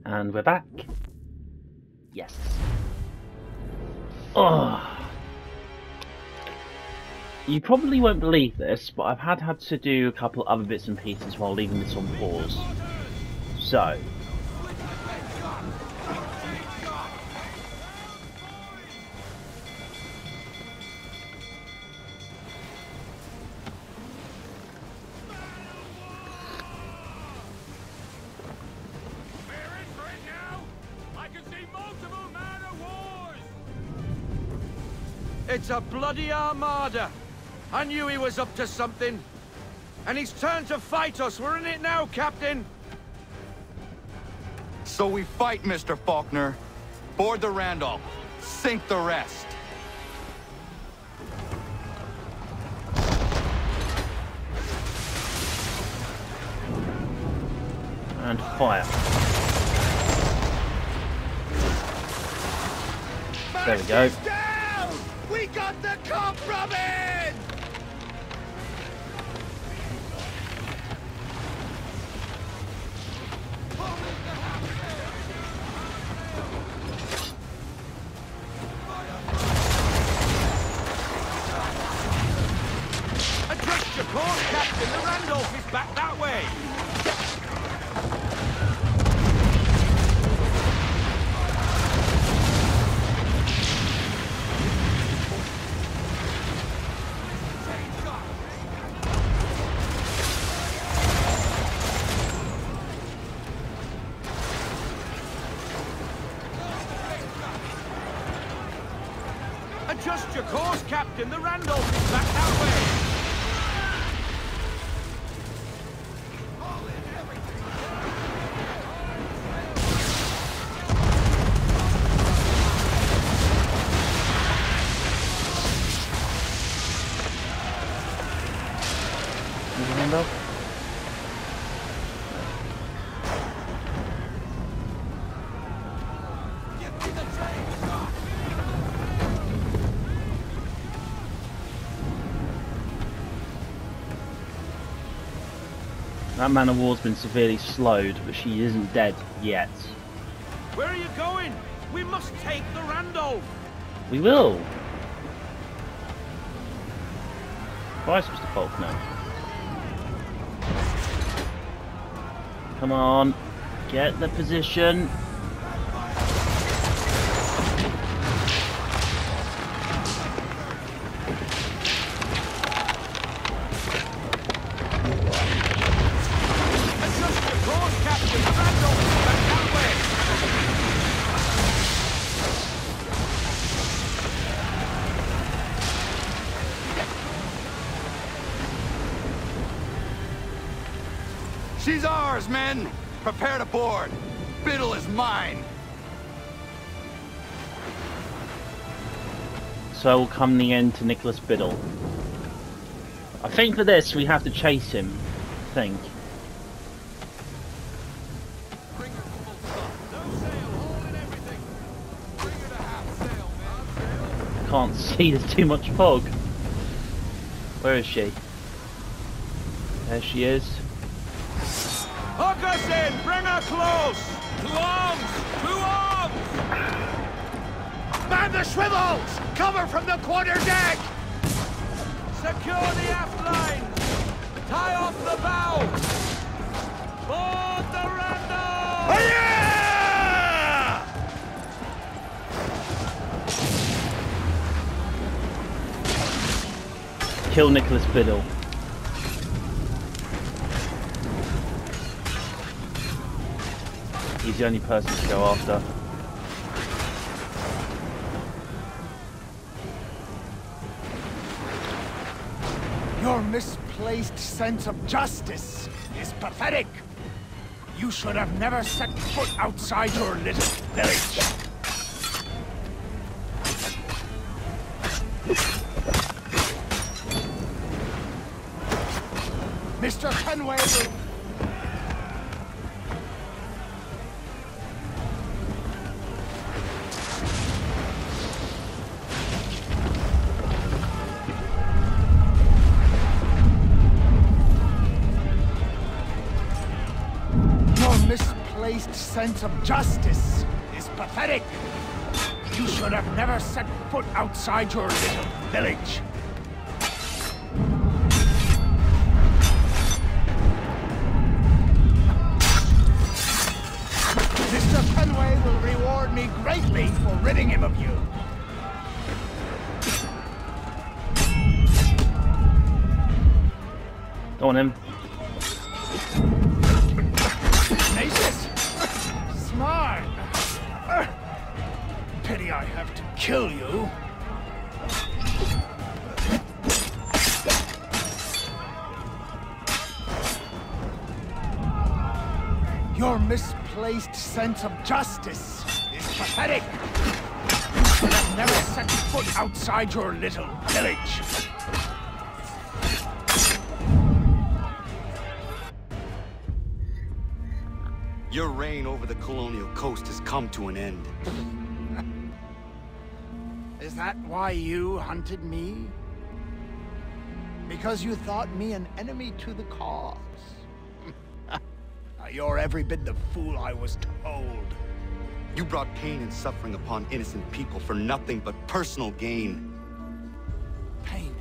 And we're back. Yes. Oh. You probably won't believe this, but I've had to do a couple other bits and pieces while leaving this on pause. So. It's a bloody armada! I knew he was up to something. And he's turned to fight us. We're in it now, Captain! So we fight, Mr. Faulkner. Board the Randolph. Sink the rest. And fire. There we go. We got the compromise! Adjust your course, Captain. The Randolph is back that way. Adjust your course, Captain. The Randolph is back that way. Randolph. That man of war's been severely slowed, but she isn't dead yet. Where are you going? We must take the Randolph. We will. Christ, Mr. Faulkner. Come on, get the position. She's ours, men! Prepare to board. Biddle is mine. So will come the end to Nicolas Biddle. I think for this we have to chase him. I think. Can't see, there's too much fog. Where is she? There she is. Hook us in! Bring her close! To arms! To arms! Man the swivels! Cover from the quarter deck! Secure the aft lines! Tie off the bow! Board the Randolph! Yeah! Kill Nicolas Biddle. He's the only person to go after. Your misplaced sense of justice is pathetic. You should have never set foot outside your little village. Mr. Kenway! misplaced sense of justice is pathetic. You should have never set foot outside your little village. Mr. Fenway will reward me greatly for ridding him of you. Go on, him. Tenacious. Smart. Pity I have to kill you. Your misplaced sense of justice is pathetic. You should have never set foot outside your little village. Your reign over the colonial coast has come to an end. Is that why you hunted me? Because you thought me an enemy to the cause? You're every bit the fool I was told. You brought pain and suffering upon innocent people for nothing but personal gain. Pain.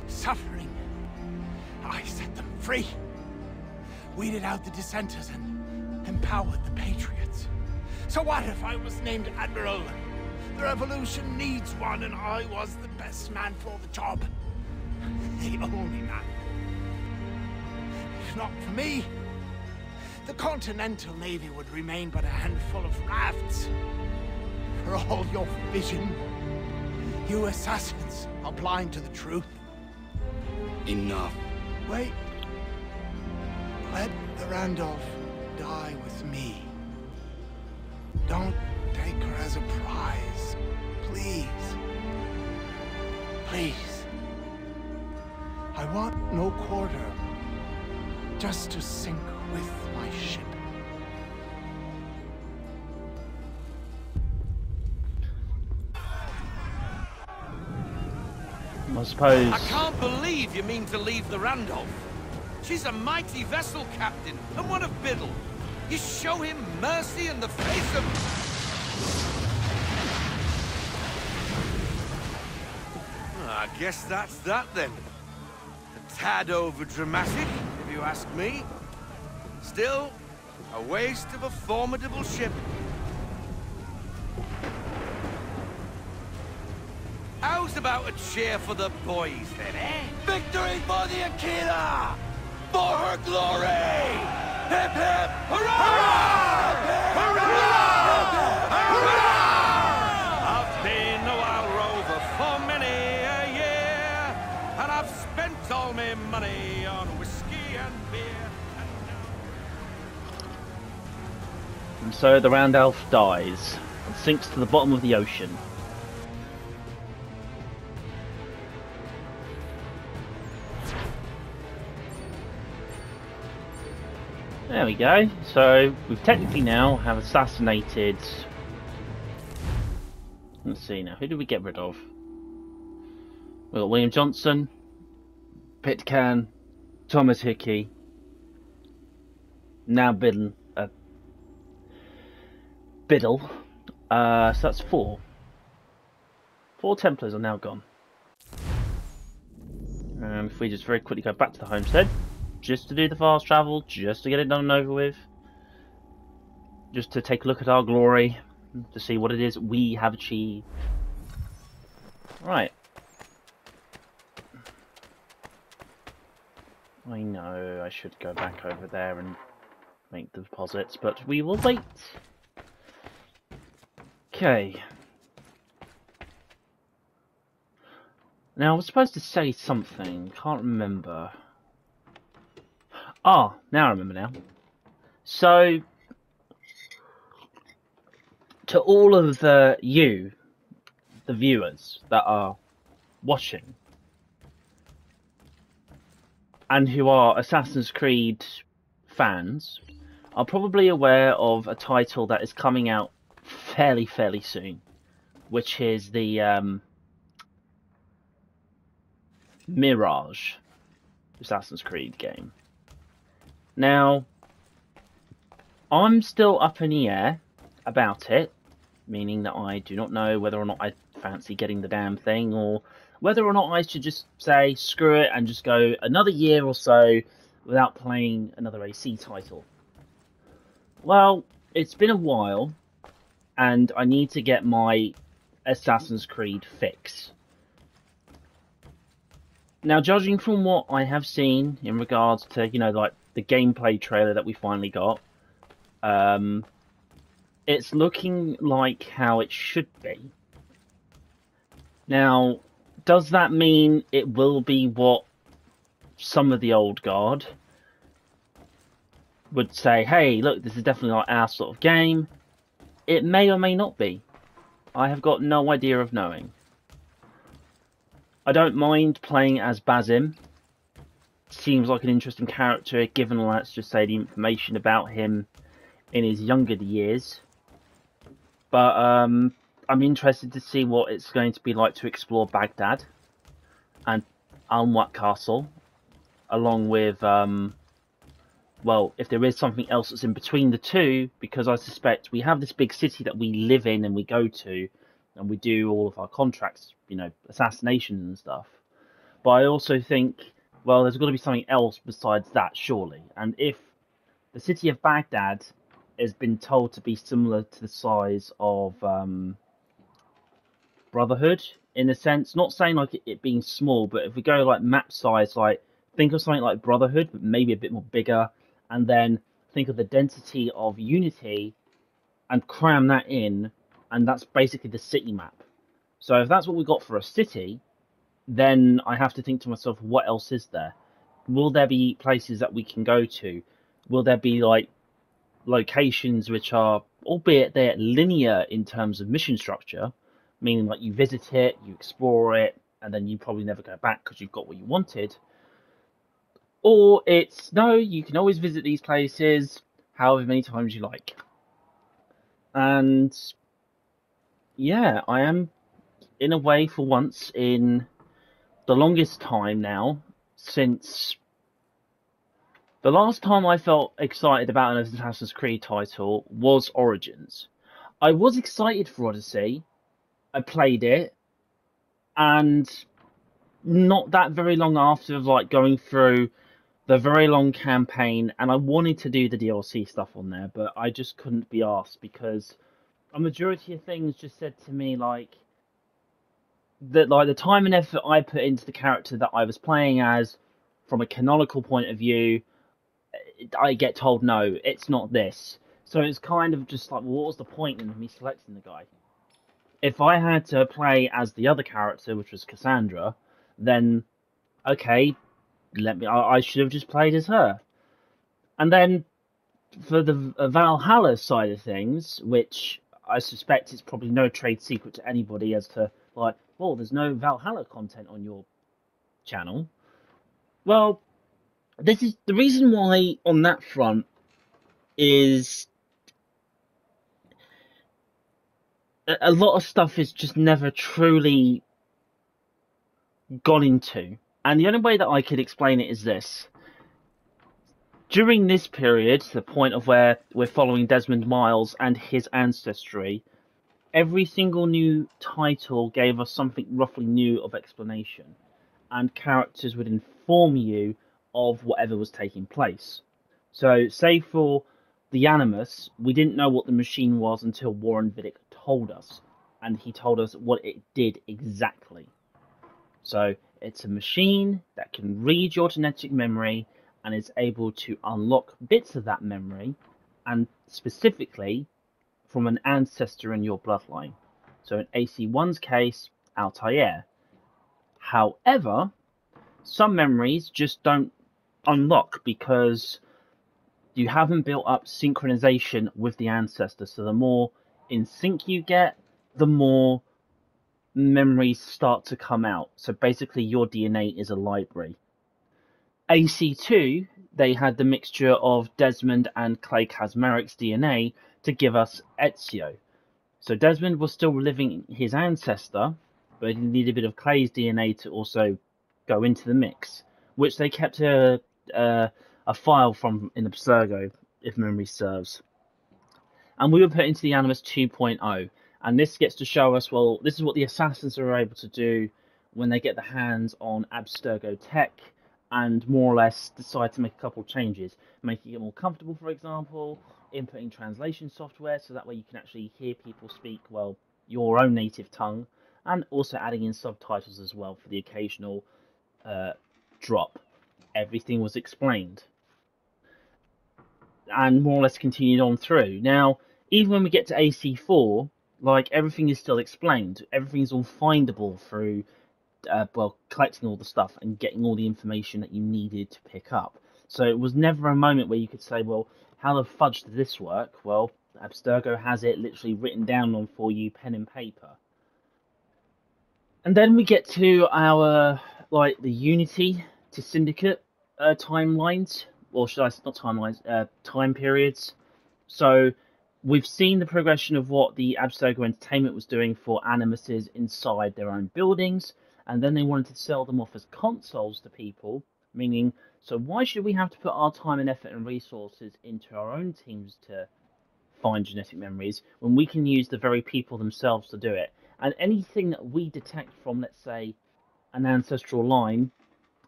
Suffering. I set them free. Weeded out the dissenters and empowered the patriots. So what if I was named Admiral? The revolution needs one, and I was the best man for the job. The only man. If not for me, the Continental Navy would remain but a handful of rafts. For all your vision, you assassins are blind to the truth. Enough. Wait. Let the Randolph die with me. Don't take her as a prize. Please. Please. I want no quarter. Just to sink with my ship. I suppose. I can't believe you mean to leave the Randolph. She's a mighty vessel captain, and one of Biddle. You show him mercy in the face of... I guess that's that then. A tad over dramatic, if you ask me. Still, a waste of a formidable ship. How's about a cheer for the boys then, eh? Victory for the Aquila! For her glory! Hip hip! Hurrah! Hurrah! Hurrah! I've been a wild rover for many a year, and I've spent all my money on whiskey and beer. And so the Randolph dies and sinks to the bottom of the ocean. There we go. So we've technically now have assassinated. Let's see now. Who did we get rid of? We got William Johnson, Pitcairn, Thomas Hickey. Now Biddle. Biddle. So that's 4. 4 Templars are now gone. If we just very quickly go back to the homestead. Just to do the fast travel, just to get it done and over with. Just to take a look at our glory, to see what it is we have achieved. Right. I know I should go back over there and make the deposits, but we will wait. Okay. Now I was supposed to say something, can't remember. Ah, now I remember now. So, to all of the viewers that are watching, and who are Assassin's Creed fans, are probably aware of a title that is coming out fairly soon, which is the Mirage Assassin's Creed game. Now, I'm still up in the air about it, meaning that I do not know whether or not I fancy getting the damn thing, or whether or not I should just say screw it and just go another year or so without playing another AC title. Well, it's been a while, and I need to get my Assassin's Creed fix. Now, judging from what I have seen in regards to, like the gameplay trailer that we finally got, it's looking like how it should be. Now, does that mean it will be what some of the old guard would say, hey, look, this is definitely not our sort of game? It may or may not be. I have got no idea of knowing. I don't mind playing as Basim. Seems like an interesting character, given, let's just say, the information about him in his younger years. But I'm interested to see what it's going to be like to explore Baghdad and Almwat Castle, along with, well, if there is something else that's in between the two, because I suspect we have this big city that we live in and we go to, and we do all of our contracts, assassinations and stuff. But I also think, well, there's got to be something else besides that, surely. And if the city of Baghdad has been told to be similar to the size of Brotherhood, in a sense, not saying like it being small, but if we go like map size, like think of something like Brotherhood, but maybe a bit more bigger, and then think of the density of Unity and cram that in, and that's basically the city map. So if that's what we got for a city, then I have to think to myself, what else is there? Will there be places that we can go to? Will there be like locations which are, albeit they're linear in terms of mission structure, meaning like you visit it, you explore it, and then you probably never go back because you've got what you wanted? Or it's, no, you can always visit these places however many times you like. And yeah, I am, in a way, for once, in the longest time now, since the last time I felt excited about an Assassin's Creed title was Origins. I was excited for Odyssey, I played it, and not that very long after, like, going through the very long campaign, and I wanted to do the DLC stuff on there, but I just couldn't be asked, because a majority of things just said to me, like, that, like, the time and effort I put into the character that I was playing as, from a canonical point of view, I get told, no, it's not this. So it's kind of just like, well, what was the point in me selecting the guy? If I had to play as the other character, which was Cassandra, then, okay, I should have just played as her. And then, for the Valhalla side of things, which I suspect is probably no trade secret to anybody as to, like, well, there's no Valhalla content on your channel. Well, this is the reason why on that front is a lot of stuff is just never truly gone into. And the only way that I could explain it is this. During this period, the point of where we're following Desmond Miles and his ancestry, every single new title gave us something roughly new of explanation, and characters would inform you of whatever was taking place. So, say for the Animus, we didn't know what the machine was until Warren Vidic told us, and he told us what it did exactly. So, it's a machine that can read your genetic memory and is able to unlock bits of that memory, and specifically from an ancestor in your bloodline. So in AC1's case, Altair. However, some memories just don't unlock because you haven't built up synchronization with the ancestor. So the more in sync you get, the more memories start to come out. So basically your DNA is a library. AC2, they had the mixture of Desmond and Clay Kazmarek's DNA to give us Ezio. So Desmond was still living his ancestor, but he needed a bit of Clay's DNA to also go into the mix, which they kept a file from in Abstergo, if memory serves. and we were put into the Animus 2.0. And this gets to show us, well, this is what the assassins are able to do when they get their hands on Abstergo tech, and more or less decide to make a couple of changes, making it more comfortable, for example, inputting translation software so that way you can actually hear people speak, well, your own native tongue, and also adding in subtitles as well for the occasional drop. Everything was explained and more or less continued on through. Now, even when we get to AC4, like, everything is still explained. Everything is all findable through well, collecting all the stuff and getting all the information that you needed to pick up. So it was never a moment where you could say, well, how the fudge did this work? Well, Abstergo has it literally written down on for you, pen and paper. And then we get to our, like, the Unity to Syndicate timelines, or should I say, not timelines, time periods. So we've seen the progression of what the Abstergo Entertainment was doing for Animuses inside their own buildings, and then they wanted to sell them off as consoles to people, meaning, so why should we have to put our time and effort and resources into our own teams to find genetic memories when we can use the very people themselves to do it? And anything that we detect from, let's say, an ancestral line,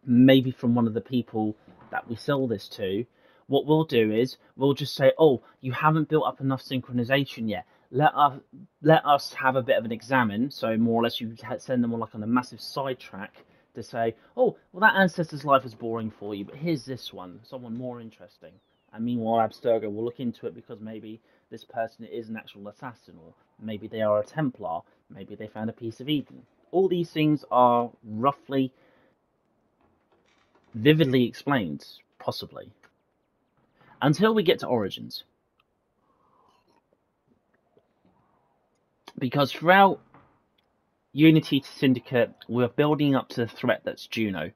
maybe from one of the people that we sell this to, what we'll do is we'll just say, oh, you haven't built up enough synchronization yet. Let us have a bit of an examine. So more or less you send them on like on a massive sidetrack to say, oh, well, that ancestor's life was boring for you, but here's this one, someone more interesting. And meanwhile, Abstergo will look into it because maybe this person is an actual assassin, or maybe they are a Templar, maybe they found a piece of Eden. All these things are roughly, vividly explained, possibly. Until we get to Origins. Because throughout Unity to Syndicate, we're building up to the threat that's Juno.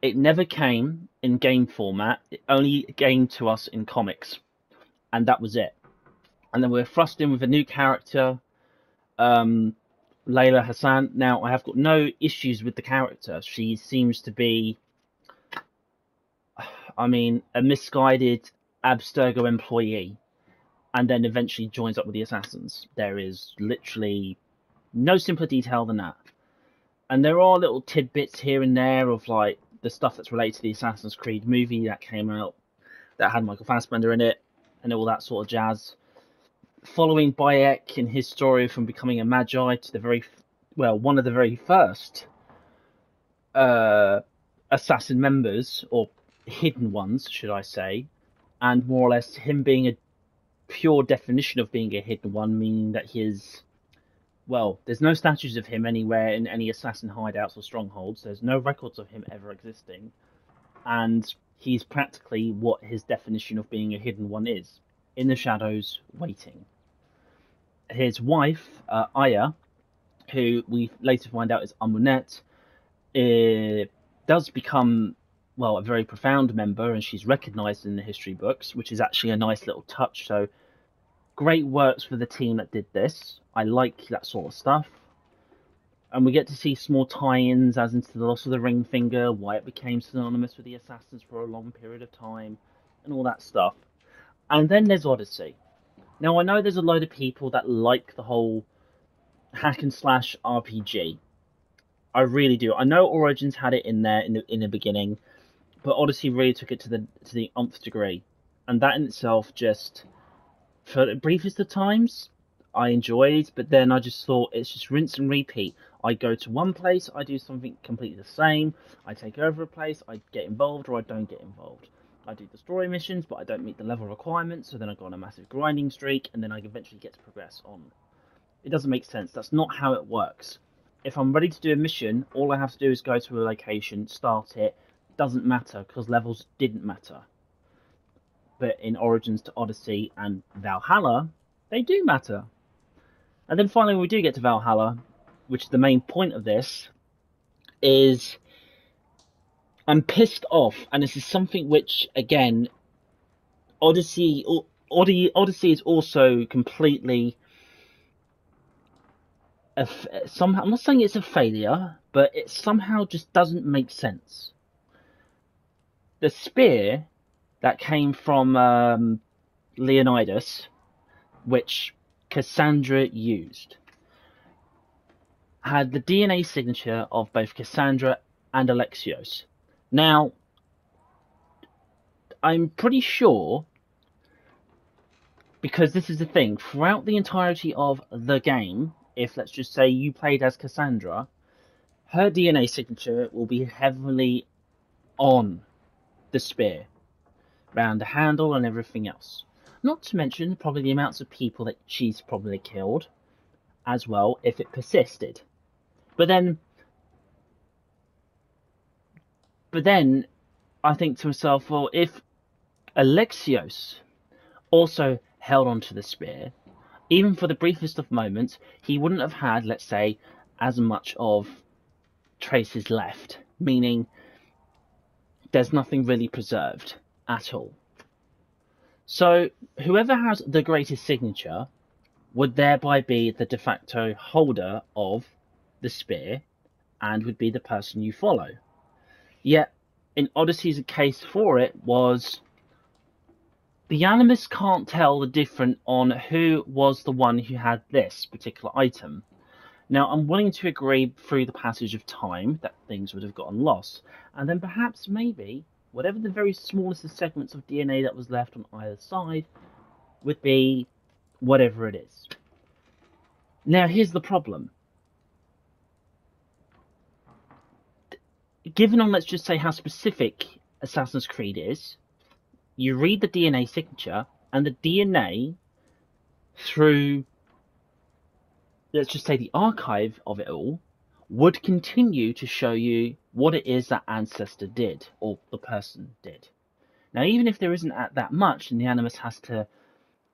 It never came in game format, it only came to us in comics. And that was it. And then we're thrust in with a new character, Layla Hassan. Now, I have got no issues with the character. She seems to be, I mean, a misguided Abstergo employee, and then eventually joins up with the assassins. There is literally no simpler detail than that. And there are little tidbits here and there of like the stuff that's related to the Assassin's Creed movie that came out that had Michael Fassbender in it and all that sort of jazz. Following Bayek in his story from becoming a Magi to the very, well, one of the very first assassin members, or hidden ones, should I say, and more or less him being a pure definition of being a hidden one, meaning that his, well, there's no statues of him anywhere in any assassin hideouts or strongholds. There's no records of him ever existing, and he's practically what his definition of being a hidden one is, in the shadows, waiting. His wife, Aya, who we later find out is Amunet, does become, well, a very profound member, and she's recognised in the history books, which is actually a nice little touch. So, great works for the team that did this. I like that sort of stuff. And we get to see small tie-ins, as into the loss of the ring finger, why it became synonymous with the assassins for a long period of time, and all that stuff. And then there's Odyssey. Now, I know there's a load of people that like the whole hack and slash RPG. I really do. I know Origins had it in there in the beginning, but Odyssey really took it to the nth degree, and that in itself just, for the briefest of times, I enjoyed. But then I just thought it's just rinse and repeat. I go to one place, I do something completely the same. I take over a place, I get involved or I don't get involved. I do the story missions, but I don't meet the level requirements, so then I go on a massive grinding streak, and then I eventually get to progress on. It doesn't make sense. That's not how it works. If I'm ready to do a mission, all I have to do is go to a location, start it. Doesn't matter, because levels didn't matter. But in Origins to Odyssey and Valhalla, they do matter. And then finally, when we do get to Valhalla, which is the main point of this, is I'm pissed off, and this is something which, again, Odyssey is also completely, somehow, I'm not saying it's a failure, but it somehow just doesn't make sense. The spear that came from Leonidas which Cassandra used, had the DNA signature of both Cassandra and Alexios. Now, I'm pretty sure, because this is the thing, throughout the entirety of the game, if let's just say you played as Cassandra, her DNA signature will be heavily on the spear, around the handle and everything else. Not to mention probably the amounts of people that she's probably killed as well if it persisted. But then I think to myself, well, if Alexios also held onto the spear, even for the briefest of moments, he wouldn't have had, let's say, as much of traces left, meaning there's nothing really preserved at all. So whoever has the greatest signature would thereby be the de facto holder of the spear and would be the person you follow. Yet in Odyssey's case for it was the Animus can't tell the difference on who was the one who had this particular item. Now, I'm willing to agree through the passage of time that things would have gotten lost, and then perhaps maybe whatever the very smallest of segments of DNA that was left on either side would be whatever it is. Now, here's the problem. Given on, let's just say, how specific Assassin's Creed is, you read the DNA signature, and the DNA, through, let's just say, the archive of it all, would continue to show you what it is that ancestor did, or the person did. Now, even if there isn't that much, and the Animus has to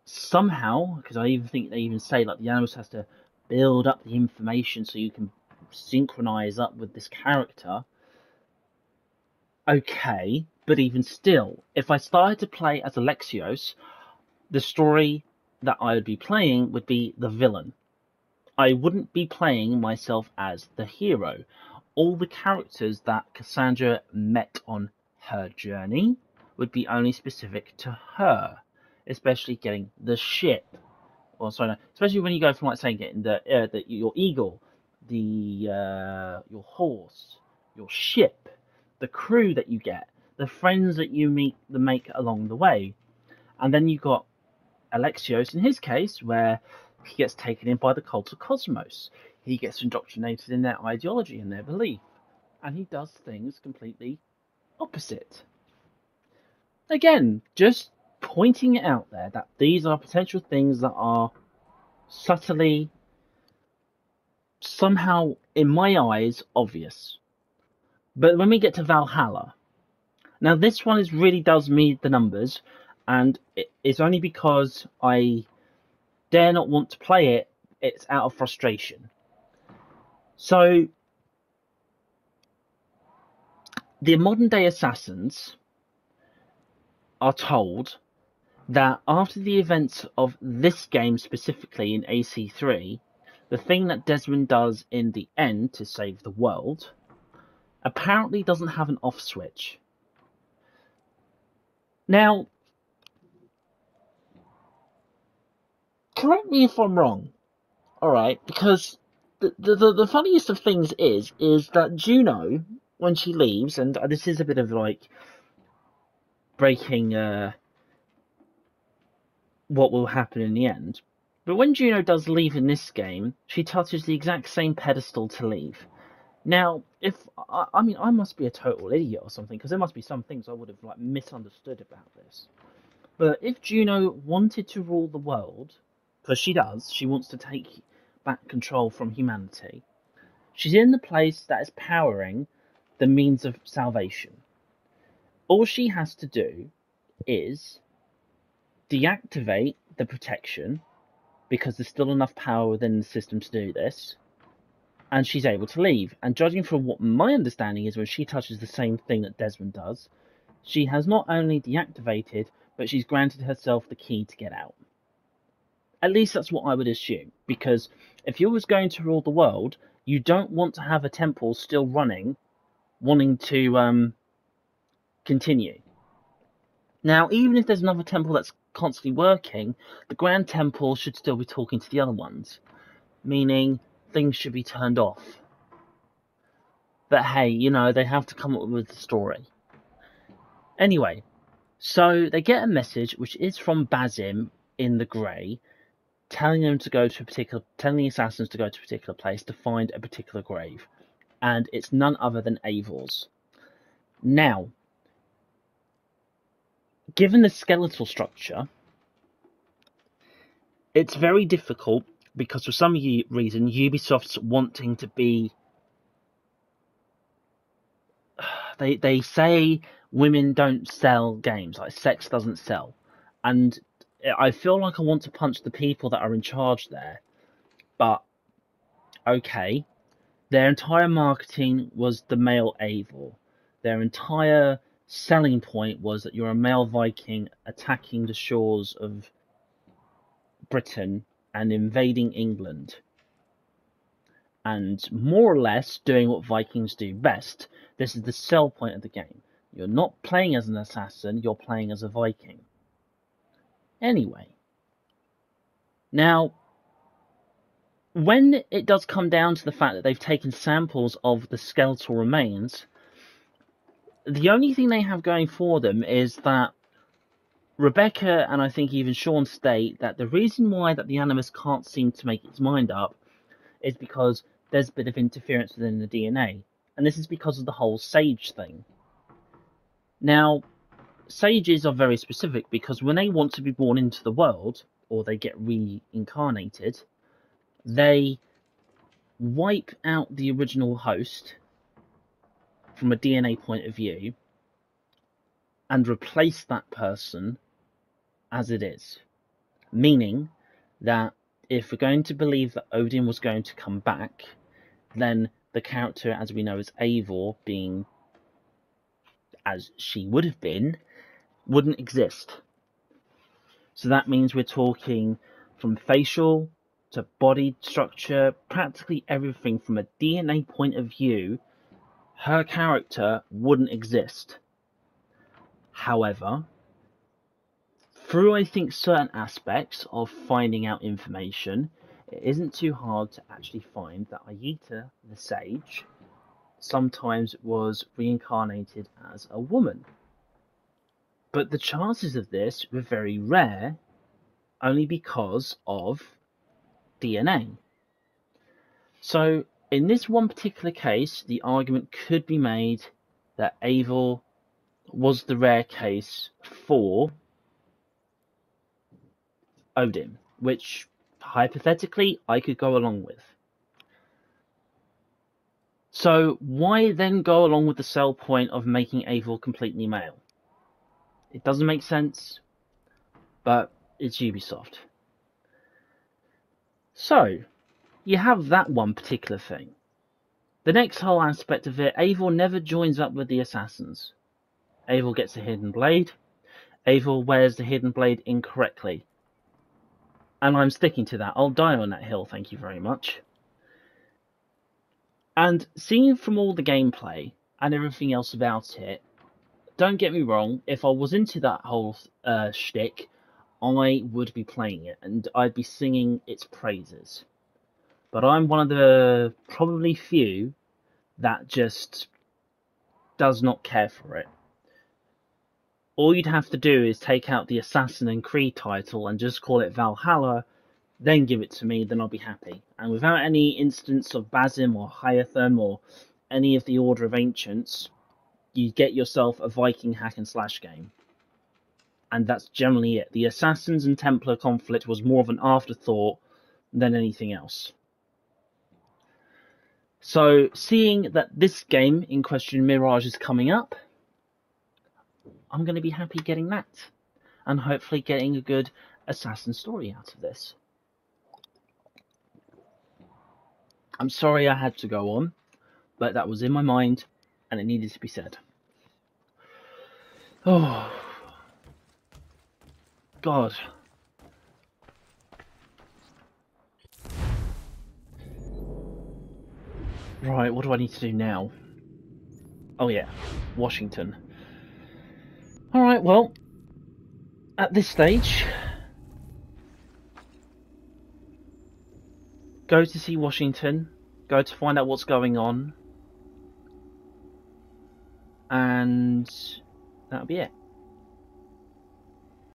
somehow, because I even think they even say, like, the Animus has to build up the information so you can synchronize up with this character. Okay, but even still, if I started to play as Alexios, the story that I would be playing would be the villain. I wouldn't be playing myself as the hero. All the characters that Cassandra met on her journey would be only specific to her, especially getting the ship. Well, sorry, no, especially when you go from, like, saying, getting your eagle, your horse, your ship, the crew that you get, the friends that you make along the way. And then you got Alexios in his case, where he gets taken in by the cult of Cosmos. He gets indoctrinated in their ideology and their belief. And he does things completely opposite. Again, just pointing it out there that these are potential things that are subtly, somehow, in my eyes, obvious. But when we get to Valhalla, now this one really does meet the numbers, and it's only because I dare not want to play it, it's out of frustration. So, the modern day assassins are told that after the events of this game specifically in AC3, the thing that Desmond does in the end to save the world apparently doesn't have an off switch. Now, correct me if I'm wrong, alright, because the funniest of things is that Juno, when she leaves, and this is a bit of like breaking what will happen in the end, but when Juno does leave in this game, she touches the exact same pedestal to leave. Now, if I mean, I must be a total idiot or something, because there must be some things I would have like misunderstood about this. But if Juno wanted to rule the world, because she does, she wants to take back control from humanity, she's in the place that is powering the means of salvation. All she has to do is deactivate the protection, because there's still enough power within the system to do this, and she's able to leave. And judging from what my understanding is, when she touches the same thing that Desmond does, she has not only deactivated, but she's granted herself the key to get out. At least that's what I would assume, because if you was going to rule the world, you don't want to have a temple still running, wanting to continue. Now, even if there's another temple that's constantly working, the Grand Temple should still be talking to the other ones, meaning things should be turned off. But hey, you know, they have to come up with the story. Anyway, so they get a message which is from Basim in the Grey, telling them to go to telling the assassins to go to a particular place to find a particular grave, and it's none other than Eivor's. Now, given the skeletal structure, it's very difficult because for some reason Ubisoft's wanting to be. They say women don't sell games, like sex doesn't sell, and I feel like I want to punch the people that are in charge there, but okay. Their entire marketing was the male Eivor. Their entire selling point was that you're a male Viking attacking the shores of Britain and invading England. And more or less doing what Vikings do best. This is the sell point of the game. You're not playing as an assassin, you're playing as a Viking. Anyway. Now, when it does come down to the fact that they've taken samples of the skeletal remains, the only thing they have going for them is that Rebecca and I think even Sean state that the reason why that the Animus can't seem to make its mind up is because there's a bit of interference within the DNA. And this is because of the whole Sage thing. Now, Sages are very specific because when they want to be born into the world, or they get reincarnated, they wipe out the original host from a DNA point of view and replace that person as it is. Meaning that if we're going to believe that Odin was going to come back, then the character, as we know as Eivor, being as she would have been, wouldn't exist. So that means we're talking from facial to body structure, practically everything from a DNA point of view, her character wouldn't exist. However, through I think certain aspects of finding out information, it isn't too hard to actually find that Aita, the Sage, sometimes was reincarnated as a woman. But the chances of this were very rare, only because of DNA. So, in this one particular case, the argument could be made that Eivor was the rare case for Odin, which, hypothetically, I could go along with. So, why then go along with the sell point of making Eivor completely male? It doesn't make sense, but it's Ubisoft. So, you have that one particular thing. The next whole aspect of it, Eivor never joins up with the assassins. Eivor gets a hidden blade. Eivor wears the hidden blade incorrectly. And I'm sticking to that. I'll die on that hill, thank you very much. And seeing from all the gameplay and everything else about it, don't get me wrong, if I was into that whole shtick, I would be playing it, and I'd be singing its praises. But I'm one of the probably few that just does not care for it. All you'd have to do is take out the Assassin's Creed title and just call it Valhalla, then give it to me, then I'll be happy. And without any instance of Basim or Hytham or any of the Order of Ancients, you get yourself a Viking hack and slash game. And that's generally it. The Assassins and Templar conflict was more of an afterthought than anything else. So, seeing that this game in question, Mirage, is coming up, I'm going to be happy getting that. And hopefully getting a good assassin story out of this. I'm sorry I had to go on, but that was in my mind and it needed to be said. Oh, God. Right, what do I need to do now? Oh yeah, Washington. Alright, well, at this stage, go to see Washington, go to find out what's going on, and that'll be it.